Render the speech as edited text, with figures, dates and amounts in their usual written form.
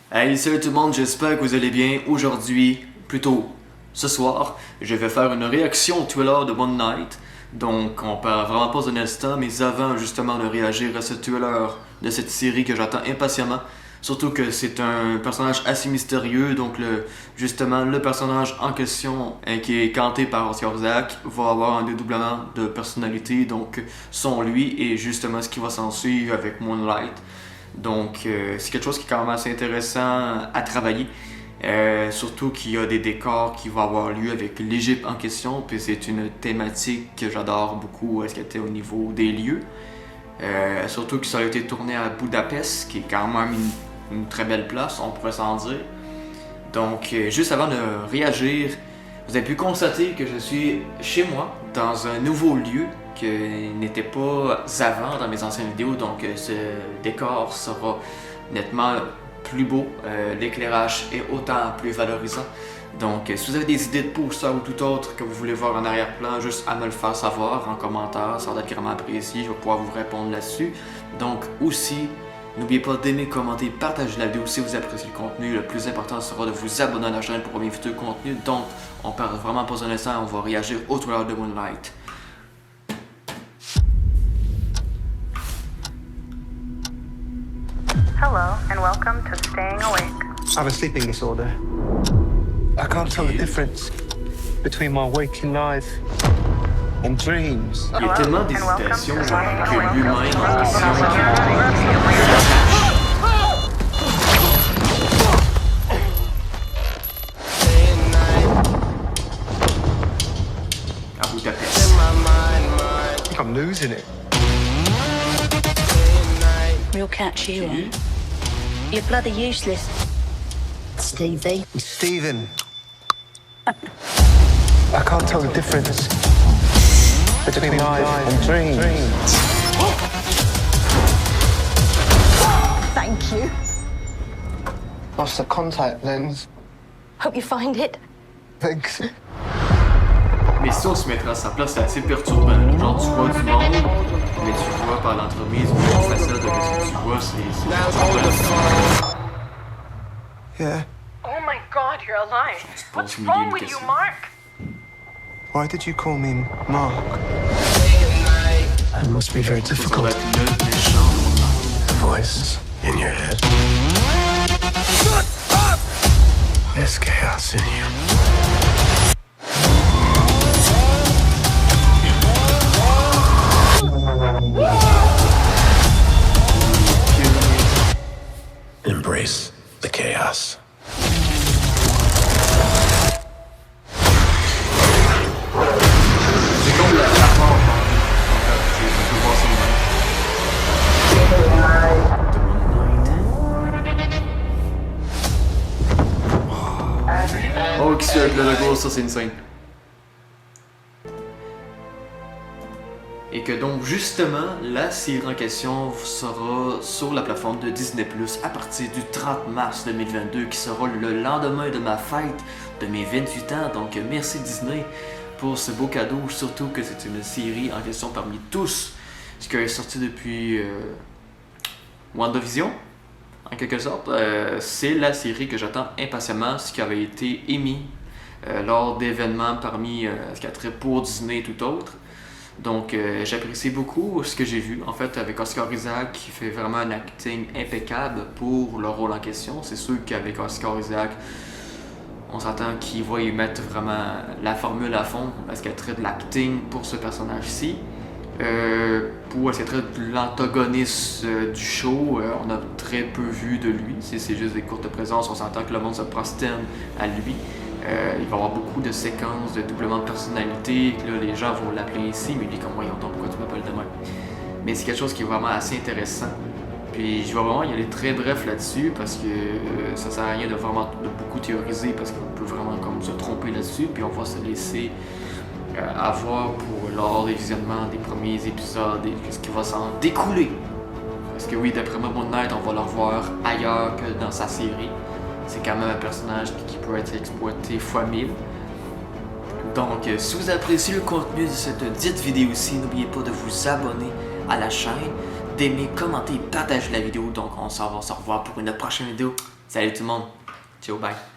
Hey, salut tout le monde, j'espère que vous allez bien. Aujourd'hui, plutôt ce soir, je vais faire une réaction au trailer de Moon Knight. Donc, on perd vraiment pas un instant, mais avant justement de réagir à ce trailer de cette série que j'attends impatiemment. Surtout que c'est un personnage assez mystérieux, donc justement le personnage en question, qui est canté par Oscar Isaac, va avoir un dédoublement de personnalité, donc son lui et justement ce qui va s'en suivre avec Moonlight. Donc c'est quelque chose qui est quand même assez intéressant à travailler. Surtout qu'il y a des décors qui vont avoir lieu avec l'Égypte en question, puis c'est une thématique que j'adore beaucoup, ce qui était au niveau des lieux. Surtout que ça a été tourné à Budapest, qui est quand même une très belle place, on pourrait s'en dire. Donc, juste avant de réagir, vous avez pu constater que je suis chez moi, dans un nouveau lieu qui n'était pas avant dans mes anciennes vidéos. Donc, ce décor sera nettement plus beau, l'éclairage est autant plus valorisant. Donc, si vous avez des idées de poster ou tout autre que vous voulez voir en arrière-plan, juste à me le faire savoir en commentaire, ça va être vraiment apprécié, je vais pouvoir vous répondre là-dessus. Donc, aussi, n'oubliez pas d'aimer, commenter, partager la vidéo si vous appréciez le contenu. Le plus important sera de vous abonner à la chaîne pour mes futurs contenus. Donc, on perd vraiment pas un instant, on va réagir au trailer de Moonlight. Hello, and welcome to Staying Awake. I have a sleeping disorder. I can't tell the difference between my waking life and dreams. Il y a tellement d'hésitations que lui-même à Budapest. I think I'm losing it. We'll catch you on. You're bloody useless, Stevie. Stephen. I can't tell the difference between life and dreams. Thank you. Lost the contact lens. Hope you find it. Thanks. Mais si on se mettra à sa place, c'est assez perturbant. Genre, tu vois du monde, mais tu vois par l'entremise une facette de ce que tu vois, c'est perturbant. Yeah. Oh my god, you're alive. What's pense wrong une with you, question. Mark? Why did you call me Mark? It must be very Ça va difficult. être le méchant. Voice in your head. There's chaos in you. Embrace the chaos. C'est comme la forme. Je peux voir ça de même. Oh, qui c'est avec le logo, ça c'est une scène. Et que donc justement, la série en question sera sur la plateforme de Disney+ à partir du 30 mars 2022, qui sera le lendemain de ma fête de mes 28 ans. Donc merci Disney pour ce beau cadeau, surtout que c'est une série en question parmi tous, ce qui est sorti depuis WandaVision, en quelque sorte. C'est la série que j'attends impatiemment, ce qui avait été émis lors d'événements parmi ce qui a trait pour Disney et tout autre. Donc j'apprécie beaucoup ce que j'ai vu, en fait, avec Oscar Isaac qui fait vraiment un acting impeccable pour le rôle en question. C'est sûr qu'avec Oscar Isaac, on s'entend qu'il va y mettre vraiment la formule à fond parce qu'elle traite de l'acting pour ce personnage-ci. Pour ce qui traite de l'antagoniste du show, on a très peu vu de lui. C'est juste des courtes présences, on s'entend que le monde se prosterne à lui. Il va y avoir beaucoup de séquences de doublement de personnalité, que là, les gens vont l'appeler ainsi, mais lui comme voyons donc pourquoi tu m'appelles de même. Mais c'est quelque chose qui est vraiment assez intéressant. Puis je vais vraiment y aller très bref là-dessus parce que ça sert à rien de vraiment de beaucoup théoriser parce qu'on peut vraiment comme se tromper là-dessus, puis on va se laisser avoir pour lors des visionnements des premiers épisodes et ce qui va s'en découler. Parce que oui, d'après moi, Moon Knight, on va le revoir ailleurs que dans sa série. C'est quand même un personnage qui peut être exploité fois 1000. Donc, si vous appréciez le contenu de cette dite vidéo-ci, n'oubliez pas de vous abonner à la chaîne, d'aimer, commenter, partager la vidéo. Donc, on s'en va se revoir pour une prochaine vidéo. Salut tout le monde. Ciao, bye.